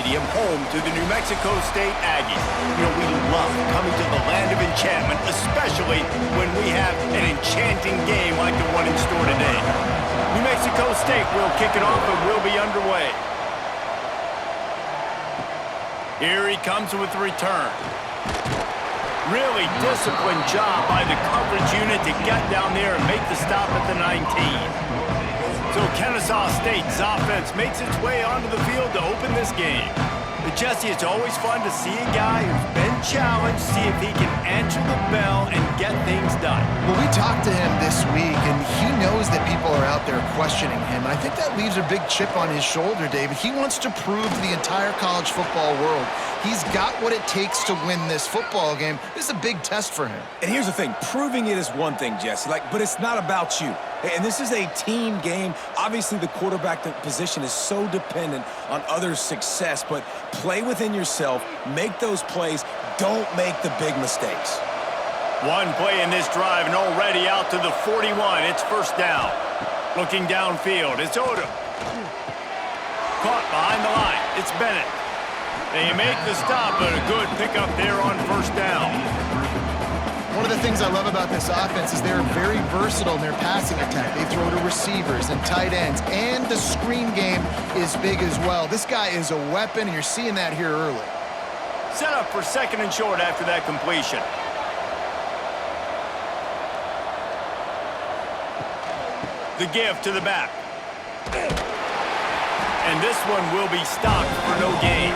Stadium, home to the New Mexico State Aggies. You know, we love coming to the land of enchantment, especially when we have an enchanting game like the one in store today. New Mexico State will kick it off and we'll be underway. Here he comes with the return. Really disciplined job by the coverage unit to get down there and make the stop at the 19. So Kennesaw State's offense makes its way onto the field to open this game. But Jesse, it's always fun to see a guy who's been challenged, see if he can answer the bell and get things done. Well, we talked to him this week, and he knows that people are out there questioning him. And I think that leaves a big chip on his shoulder, David. He wants to prove to the entire college football world he's got what it takes to win this football game. This is a big test for him. And here's the thing. Proving it is one thing, Jesse, but it's not about you. And this is a team game. Obviously, the quarterback position is so dependent on others' success, but play within yourself, make those plays, don't make the big mistakes. One play in this drive and already out to the 41. It's first down. Looking downfield, it's Odom. Caught behind the line, it's Bennett. They make the stop, but a good pickup there on first down. One of the things I love about this offense is they're very versatile in their passing attack. They throw to receivers and tight ends, and the screen game is big as well. This guy is a weapon, and you're seeing that here early. Set up for second and short after that completion. The give to the back. And this one will be stopped for no gain.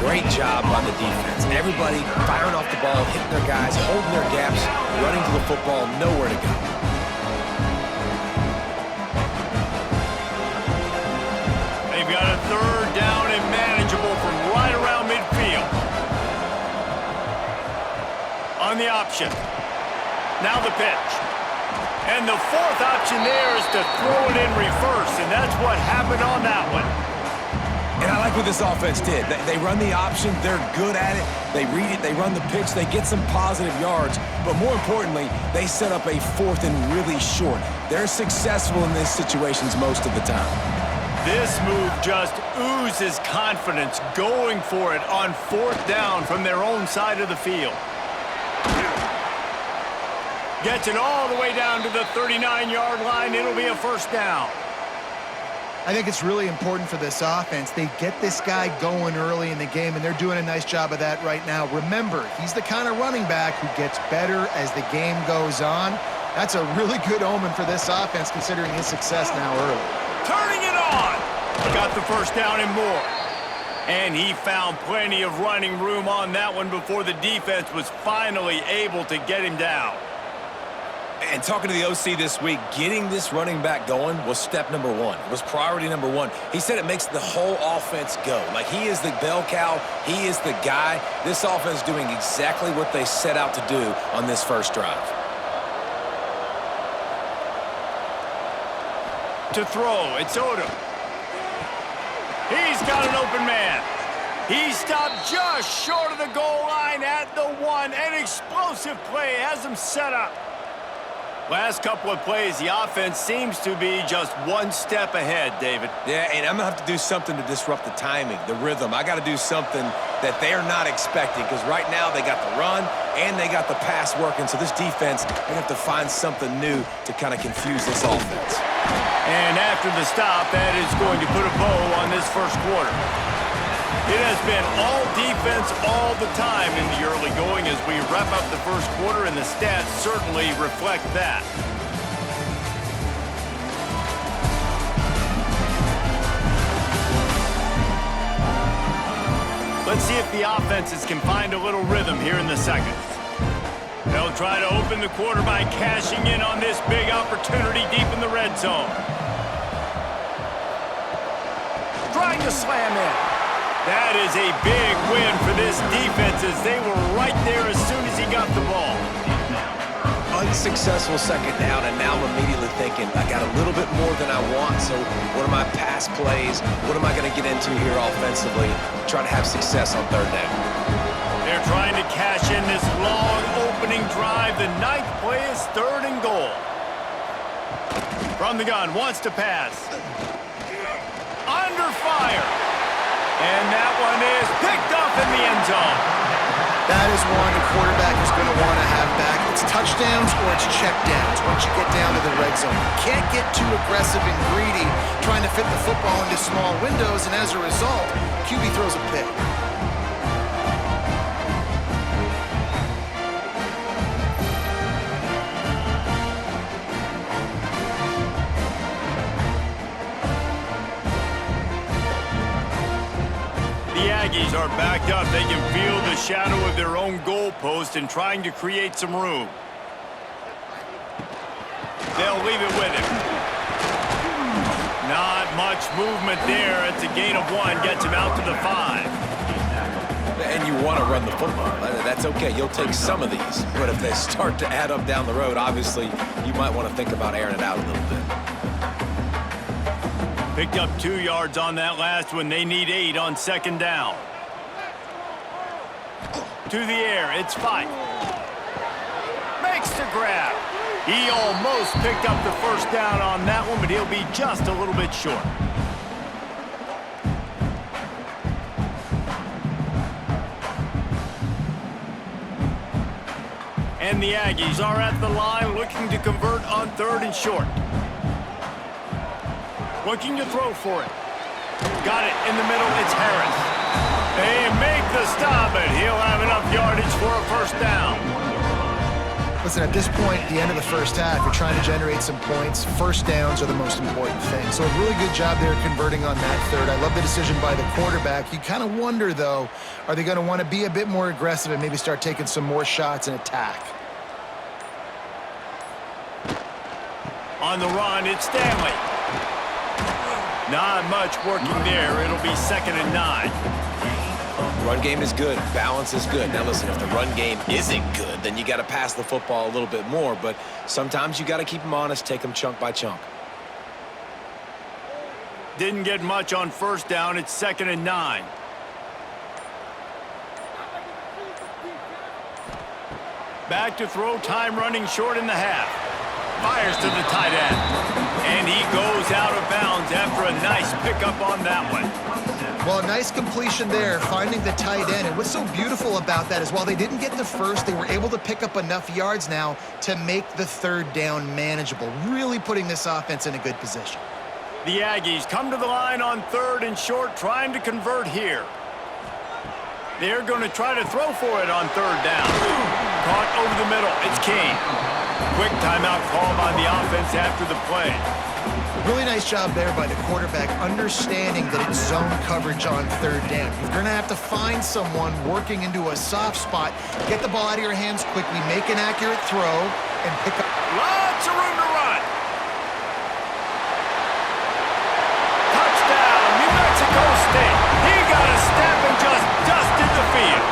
Great job on the defense. Everybody firing off the ball, hitting their guys, holding their gaps, running to the football, nowhere to go. They've got a third down and manageable from right around midfield. On the option. Now the pitch. And the fourth option there is to throw it in reverse, and that's what happened on that one. And I like what this offense did. They run the option. They're good at it. They read it. They run the pitch. They get some positive yards. But more importantly, they set up a fourth and really short. They're successful in these situations most of the time. This move just oozes confidence, going for it on fourth down from their own side of the field. Gets it all the way down to the 39-yard line. It'll be a first down. I think it's really important for this offense. They get this guy going early in the game, and they're doing a nice job of that right now. Remember, he's the kind of running back who gets better as the game goes on. That's a really good omen for this offense, considering his success now early. Turning it on. Got the first down and more. And he found plenty of running room on that one before the defense was finally able to get him down. And talking to the OC this week, getting this running back going was step number one. It was priority number one. He said it makes the whole offense go. Like, he is the bell cow. He is the guy. This offense is doing exactly what they set out to do on this first drive. To throw, it's Odom. He's got an open man. He stopped just short of the goal line at the one. An explosive play has him set up. Last couple of plays, the offense seems to be just one step ahead, David. Yeah, and I'm going to have to do something to disrupt the timing, the rhythm. I got to do something that they're not expecting, because right now they got the run and they got the pass working. So this defense, they have to find something new to kind of confuse this offense. And after the stop, that is going to put a bow on this first quarter. It has been all defense all the time in the early going as we wrap up the first quarter, and the stats certainly reflect that. Let's see if the offenses can find a little rhythm here in the second. They'll try to open the quarter by cashing in on this big opportunity deep in the red zone. Trying to slam in. That is a big win for this defense as they were right there as soon as he got the ball. Unsuccessful second down, and now I'm immediately thinking, I got a little bit more than I want, so what are my pass plays? What am I going to get into here offensively? Try to have success on third down. They're trying to cash in this long opening drive. The ninth play is third and goal. From the gun, wants to pass. Under fire. And that one is picked up in the end zone. That is one the quarterback is going to want to have back. It's touchdowns or it's checkdowns once you get down to the red zone. You can't get too aggressive and greedy trying to fit the football into small windows, and as a result, QB throws a pick. The Aggies are backed up. They can feel the shadow of their own goalpost and trying to create some room. They'll leave it with him. Not much movement there. It's a gain of 1. Gets him out to the 5. And you want to run the football. That's okay. You'll take some of these. But if they start to add up down the road, obviously, you might want to think about airing it out a little bit. Picked up 2 yards on that last one. They need 8 on second down. To the air. It's Fife. Makes the grab. He almost picked up the first down on that one, but he'll be just a little bit short. And the Aggies are at the line looking to convert on 3rd and short. Looking to throw for it. Got it in the middle. It's Harris. They make the stop, but he'll have enough yardage for a first down. Listen, at this point, at the end of the first half, you're trying to generate some points. First downs are the most important thing. So a really good job there converting on that 3rd. I love the decision by the quarterback. You kind of wonder, though, are they going to want to be a bit more aggressive and maybe start taking some more shots and attack? On the run, it's Stanley. Not much working there. It'll be 2nd and 9. Run game is good. Balance is good. Now listen, if the run game isn't good, then you got to pass the football a little bit more. But sometimes you got to keep them honest, take them chunk by chunk. Didn't get much on first down. It's 2nd and 9. Back to throw. Time running short in the half. Fires to the tight end. And he goes out of bounds after a nice pickup on that one. Well, a nice completion there, finding the tight end. And what's so beautiful about that is while they didn't get the first, they were able to pick up enough yards now to make the 3rd down manageable, really putting this offense in a good position. The Aggies come to the line on 3rd and short, trying to convert here. They're going to try to throw for it on 3rd down. Caught over the middle. It's King. Quick timeout call by the offense after the play. Really nice job there by the quarterback, understanding that it's zone coverage on 3rd down. You're going to have to find someone working into a soft spot, get the ball out of your hands quickly, make an accurate throw, and pick up. Lots of room to run. Touchdown, New Mexico State. He got a step and just dusted the field.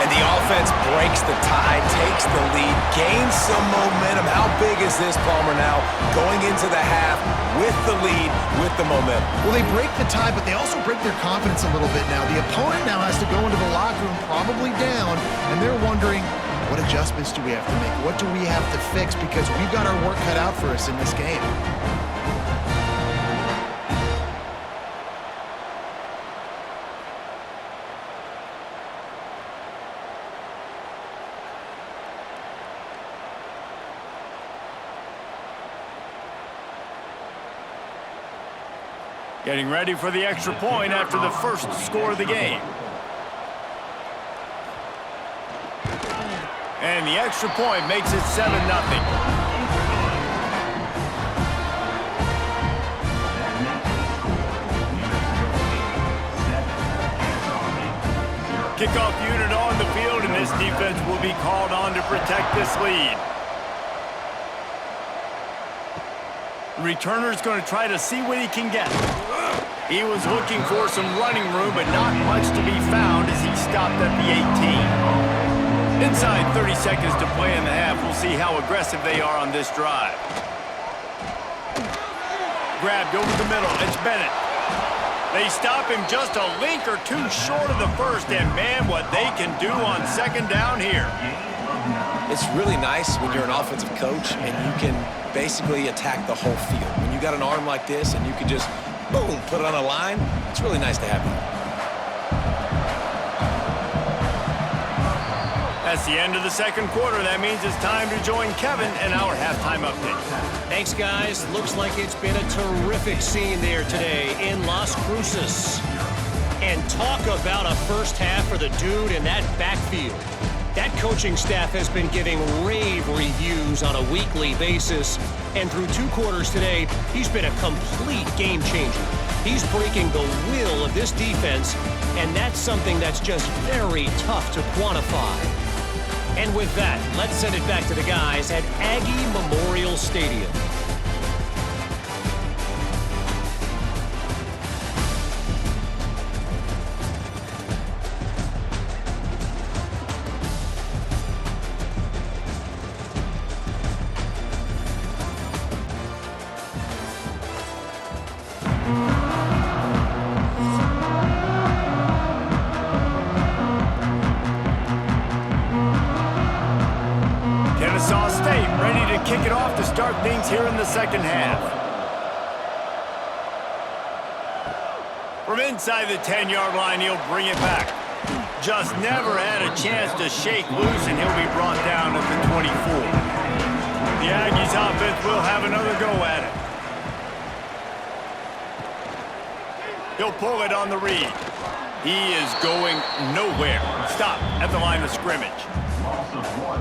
And the offense breaks the tie, takes the lead, gains some momentum. How big is this, Palmer, now? Going into the half with the lead, with the momentum. Well, they break the tie, but they also break their confidence a little bit now. The opponent now has to go into the locker room probably down, and they're wondering, what adjustments do we have to make? What do we have to fix? Because we've got our work cut out for us in this game. Getting ready for the extra point after the first score of the game. And the extra point makes it 7-0. Kickoff unit on the field, and this defense will be called on to protect this lead. The returner's going to try to see what he can get. He was looking for some running room, but not much to be found as he stopped at the 18. Inside 30 seconds to play in the half. We'll see how aggressive they are on this drive. Grabbed over the middle. It's Bennett. They stop him just a link or two short of the first, and man, what they can do on second down here. It's really nice when you're an offensive coach and you can basically attack the whole field. When you got an arm like this and you can just boom, put it on a line. It's really nice to have that. That's the end of the second quarter. That means it's time to join Kevin in our halftime update. Thanks, guys. Looks like it's been a terrific scene there today in Las Cruces. And talk about a first half for the dude in that backfield. That coaching staff has been giving rave reviews on a weekly basis. And through 2 quarters today, he's been a complete game changer. He's breaking the will of this defense, and that's something that's just very tough to quantify. And with that, let's send it back to the guys at Aggie Memorial Stadium. Kennesaw State ready to kick it off to start things here in the second half. From inside the 10-yard line, he'll bring it back. Just never had a chance to shake loose, and he'll be brought down at the 24. The Aggies offense will have another go at it. He'll pull it on the read. He is going nowhere. Stop at the line of scrimmage.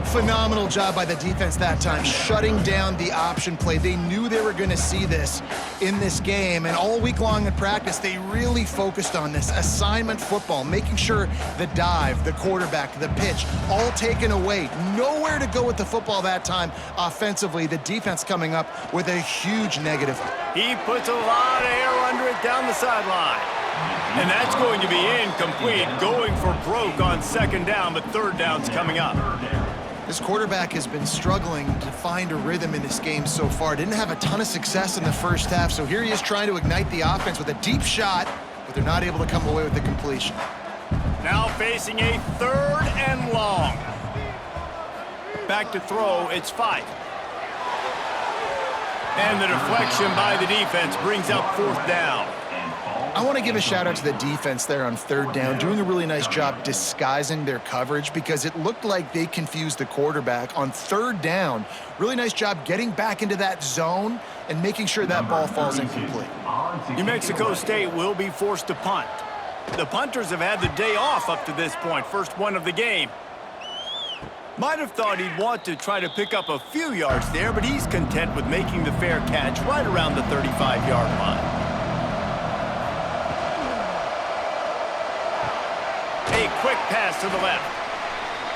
Phenomenal job by the defense that time, shutting down the option play. They knew they were going to see this in this game, and all week long in practice, they really focused on this assignment football, making sure the dive, the quarterback, the pitch, all taken away. Nowhere to go with the football that time offensively. The defense coming up with a huge negative. He puts a lot of air under it down the sideline. And that's going to be incomplete, going for broke on second down, but third down's coming up. This quarterback has been struggling to find a rhythm in this game so far. Didn't have a ton of success in the first half, so here he is trying to ignite the offense with a deep shot, but they're not able to come away with the completion. Now facing a 3rd and long. Back to throw, it's 5. And the deflection by the defense brings up 4th down. I want to give a shout out to the defense there on 3rd down, doing a really nice job disguising their coverage because it looked like they confused the quarterback on 3rd down. Really nice job getting back into that zone and making sure that ball falls incomplete. New Mexico State will be forced to punt. The punters have had the day off up to this point, first one of the game. Might have thought he'd want to try to pick up a few yards there, but he's content with making the fair catch right around the 35-yard line. A quick pass to the left.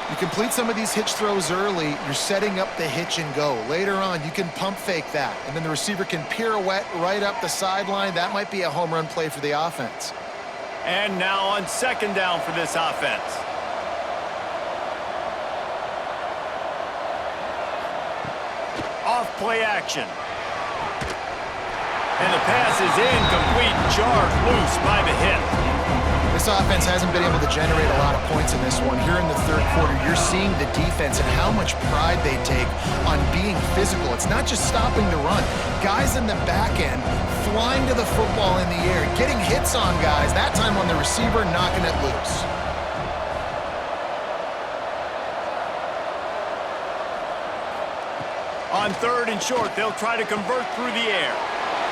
You complete some of these hitch throws early, you're setting up the hitch and go. Later on, you can pump fake that, and then the receiver can pirouette right up the sideline. That might be a home run play for the offense. And now on second down for this offense. Off play action. And the pass is incomplete, jarred loose by the hit. This offense hasn't been able to generate a lot of points in this one. Here in the 3rd quarter, you're seeing the defense and how much pride they take on being physical. It's not just stopping the run. Guys in the back end flying to the football in the air, getting hits on guys, that time on the receiver, knocking it loose. On 3rd and short, they'll try to convert through the air.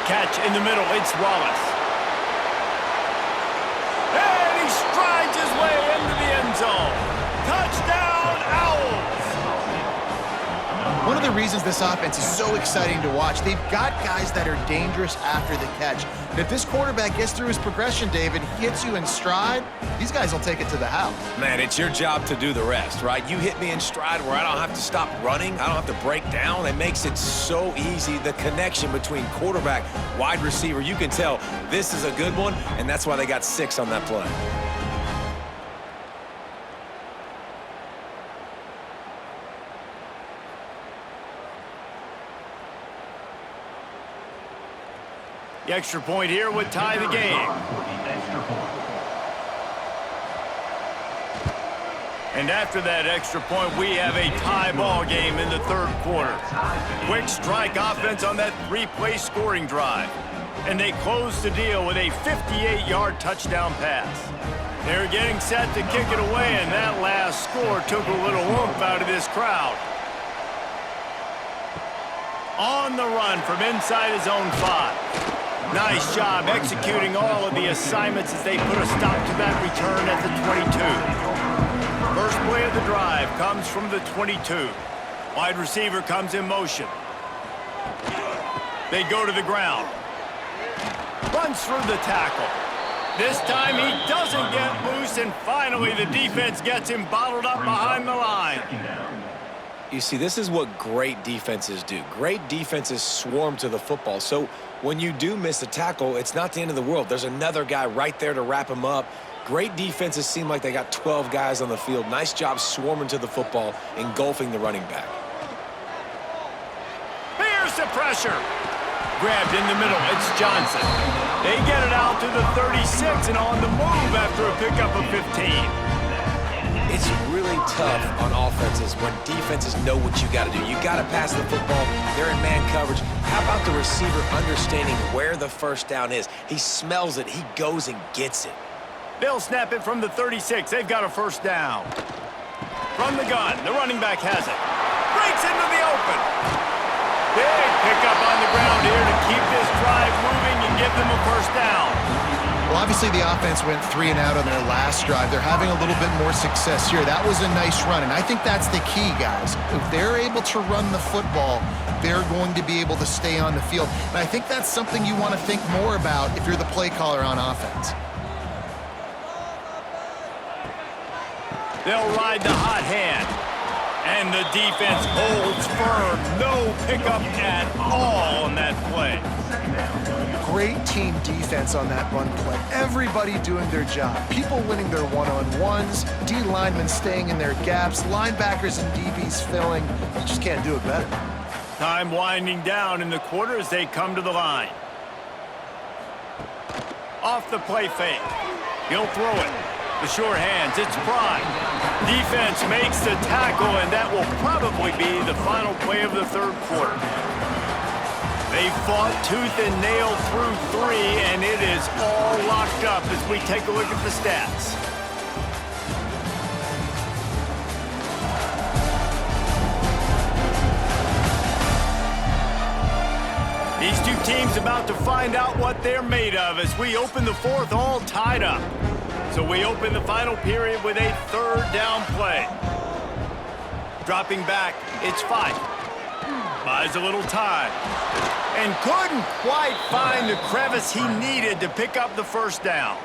Catch in the middle, it's Wallace. And he strides his way into the end zone. Touchdown, Owls! One of the reasons this offense is so exciting to watch, they've got guys that are dangerous after the catch. And if this quarterback gets through his progression, David, he hits you in stride, these guys will take it to the house. Man, it's your job to do the rest, right? You hit me in stride where I don't have to stop running. I don't have to break down. It makes it so easy. The connection between quarterback, wide receiver, you can tell this is a good one, and that's why they got 6 on that play. The extra point here would tie the game. And after that extra point, we have a tie ball game in the 3rd quarter. Quick strike offense on that 3-play scoring drive. and they close the deal with a 58-yard touchdown pass. They're getting set to kick it away, and that last score took a little oomph out of this crowd. On the run from inside his own 5. Nice job executing all of the assignments as they put a stop to that return at the 22. First play of the drive comes from the 22. Wide receiver comes in motion. They go to the ground. Runs through the tackle. This time he doesn't get loose, and finally the defense gets him bottled up behind the line. You see, this is what great defenses do. Great defenses swarm to the football. So when you do miss a tackle, it's not the end of the world. There's another guy right there to wrap him up. Great defenses seem like they got 12 guys on the field. Nice job swarming to the football, engulfing the running back. Here's the pressure. Grabbed in the middle, it's Johnson. They get it out to the 36 and on the move after a pickup of 15. It's really tough on offenses when defenses know what you got to do. You got to pass the football. They're in man coverage. How about the receiver understanding where the first down is? He smells it. He goes and gets it. They'll snap it from the 36. They've got a first down. From the gun, the running back has it. Breaks into the open. Big pickup on the ground here to keep this drive moving and give them a first down. Well, obviously the offense went 3 and out on their last drive. They're having a little bit more success here. That was a nice run, and I think that's the key, guys. If they're able to run the football, they're going to be able to stay on the field. And I think that's something you want to think more about if you're the play caller on offense. They'll ride the hot hand. And the defense holds firm. No pickup at all on that play. Great team defense on that run play. Everybody doing their job. People winning their one-on-ones, D linemen staying in their gaps, linebackers and DBs filling. You just can't do it better. Time winding down in the quarter as they come to the line. Off the play fake. He'll throw it. The short hands, it's Prime. Defense makes the tackle, and that will probably be the final play of the third quarter. They fought tooth and nail through 3, and it is all locked up as we take a look at the stats. These two teams about to find out what they're made of as we open the fourth all tied up. So we open the final period with a third down play. Dropping back, it's Fife. Buys a little time. And couldn't quite find the crevice he needed to pick up the first down.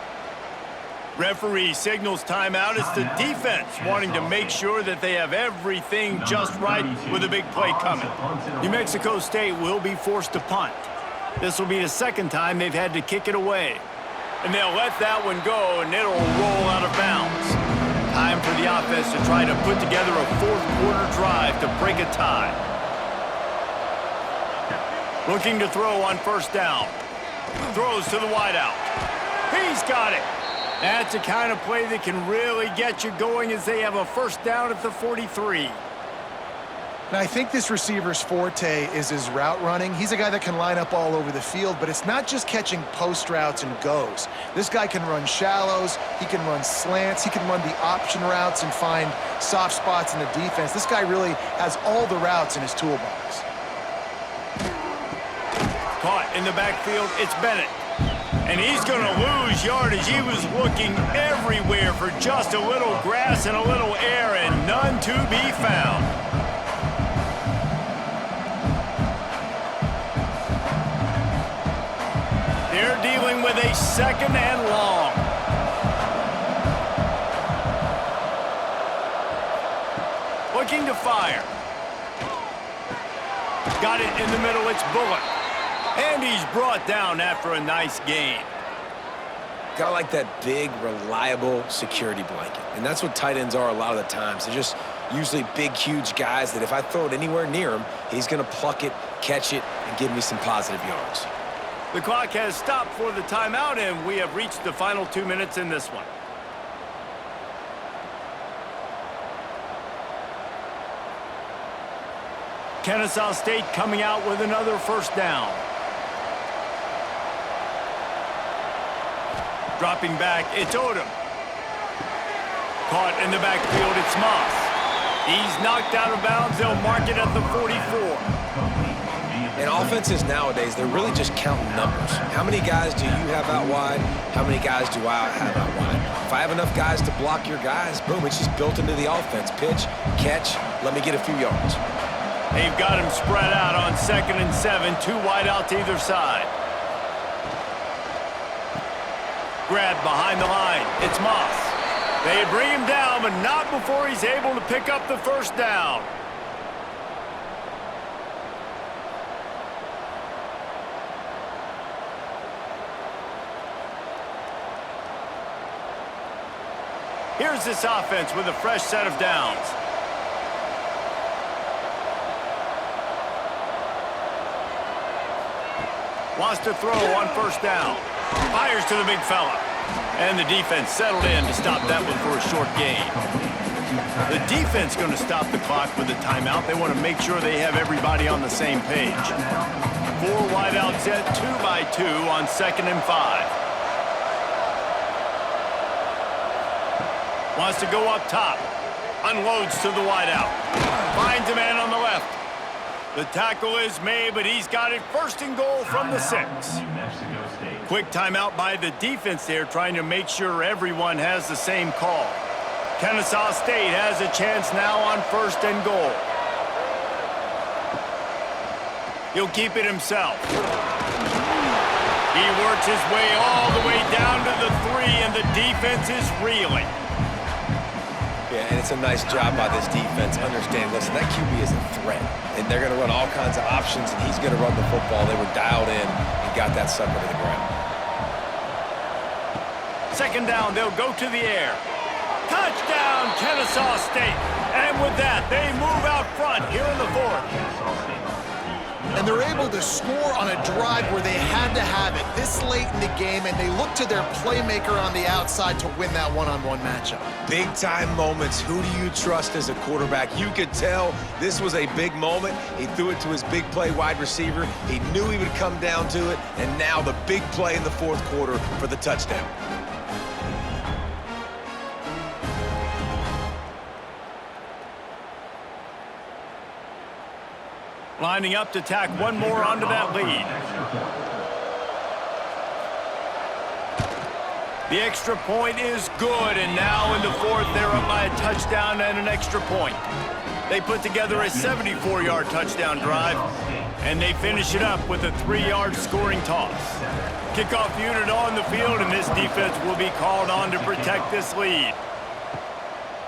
Referee signals timeout as the defense wanting to make sure that they have everything just right with a big play coming. New Mexico State will be forced to punt. This will be the second time they've had to kick it away. And they'll let that one go, and it'll roll out of bounds. Time for the offense to try to put together a fourth quarter drive to break a tie. Looking to throw on first down. Throws to the wideout. He's got it. That's the kind of play that can really get you going as they have a first down at the 43. And I think this receiver's forte is his route running. He's a guy that can line up all over the field, but it's not just catching post routes and goes. This guy can run shallows, he can run slants, he can run the option routes and find soft spots in the defense. This guy really has all the routes in his toolbox. Caught in the backfield, it's Bennett. And he's going to lose yardage. He was looking everywhere for just a little grass and a little air, and none to be found. They're dealing with a second and long. Looking to fire. Got it in the middle, it's Bullock. And he's brought down after a nice gain. Got like that big, reliable security blanket. And that's what tight ends are a lot of the times. They're just usually big, huge guys that if I throw it anywhere near him, he's going to pluck it, catch it, and give me some positive yards. The clock has stopped for the timeout, and we have reached the final 2 minutes in this one. Kennesaw State coming out with another first down. Dropping back, it's Odom. Caught in the backfield, it's Moss. He's knocked out of bounds. They'll mark it at the 44. In offenses nowadays, they're really just counting numbers. How many guys do you have out wide? How many guys do I have out wide? If I have enough guys to block your guys, boom, it's just built into the offense. Pitch, catch, let me get a few yards. They've got him spread out on 2nd and 7, 2 wide out to either side. Grab behind the line, it's Moss. They bring him down, but not before he's able to pick up the first down. Here's this offense with a fresh set of downs. Wants to throw on 1st down. Fires to the big fella. And the defense settled in to stop that one for a short gain. The defense going to stop the clock with a timeout. They want to make sure they have everybody on the same page. 4 wide out set, 2 by 2 on 2nd and 5. Wants to go up top. Unloads to the wideout. Finds a man on the left. The tackle is made, but he's got it 1st and goal from the 6. Quick timeout by the defense there, trying to make sure everyone has the same call. Kennesaw State has a chance now on 1st and goal. He'll keep it himself. He works his way all the way down to the 3, and the defense is reeling. Yeah, and it's a nice job by this defense understanding, listen, that QB is a threat. And they're going to run all kinds of options, and he's going to run the football. They were dialed in and got that sucker to the ground. 2nd down, they'll go to the air. Touchdown, Kennesaw State. And with that, they move out front here in the 4th. And they're able to score on a drive where they had to have it this late in the game, and they look to their playmaker on the outside to win that one-on-one matchup. Big-time moments. Who do you trust as a quarterback? You could tell this was a big moment. He threw it to his big play wide receiver. He knew he would come down to it, and now the big play in the 4th quarter for the touchdown. Lining up to tack one more onto that lead. The extra point is good, and now in the 4th, they're up by a touchdown and an extra point. They put together a 74-yard touchdown drive, and they finish it up with a 3-yard scoring toss. Kickoff unit on the field, and this defense will be called on to protect this lead.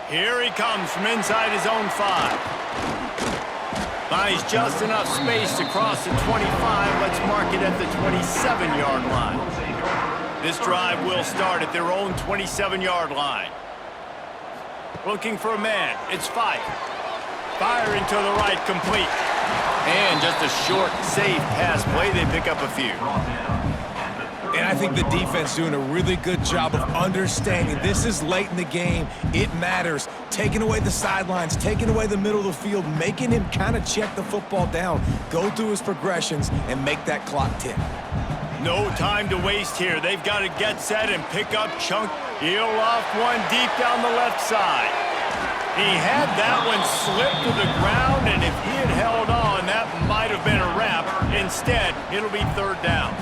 Here he comes from inside his own 5. Buys just enough space to cross the 25. Let's mark it at the 27-yard line. This drive will start at their own 27-yard line. Looking for a man. It's Fife. Firing to the right, complete. And just a short, safe pass play. They pick up a few. And I think the defense doing a really good job of understanding this is late in the game. It matters. Taking away the sidelines, taking away the middle of the field, making him kind of check the football down, go through his progressions, and make that clock tick. No time to waste here. They've got to get set and pick up chunk. He'll off one deep down the left side. He had that one slip to the ground, and if he had held on, that might have been a wrap. Instead, it'll be 3rd down.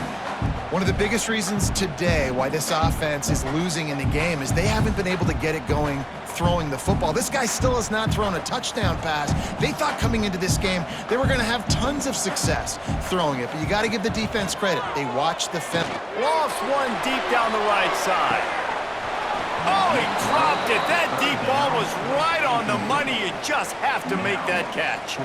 One of the biggest reasons today why this offense is losing in the game is they haven't been able to get it going throwing the football. This guy still has not thrown a touchdown pass. They thought coming into this game they were going to have tons of success throwing it, but you got to give the defense credit. They watched the film. Lost one deep down the right side. Oh, he dropped it. That deep ball was right on the money. You just have to make that catch.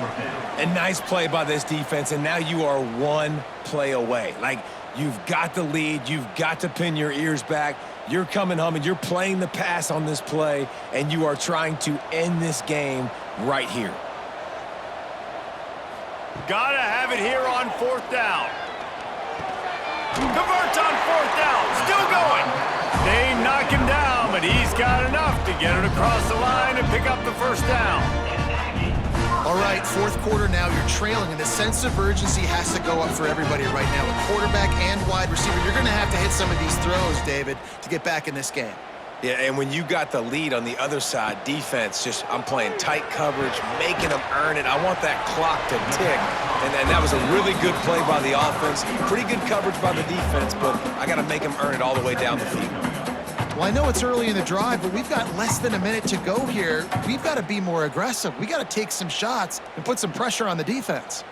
A nice play by this defense, and now you are one play away. Like, you've got the lead. You've got to pin your ears back. You're coming home, and you're playing the pass on this play, and you are trying to end this game right here. Gotta have it here on 4th down. Converts on 4th down. Still going. They knock him down, but he's got enough to get it across the line and pick up the 1st down. All right, fourth quarter now, you're trailing, and the sense of urgency has to go up for everybody right now. With quarterback and wide receiver, you're going to have to hit some of these throws, David, to get back in this game. Yeah, and when you got the lead on the other side, defense, I'm playing tight coverage, making them earn it. I want that clock to tick. And that was a really good play by the offense. Pretty good coverage by the defense, but I got to make them earn it all the way down the field. Well, I know it's early in the drive, but we've got less than a minute to go here. We've got to be more aggressive. We got to take some shots and put some pressure on the defense.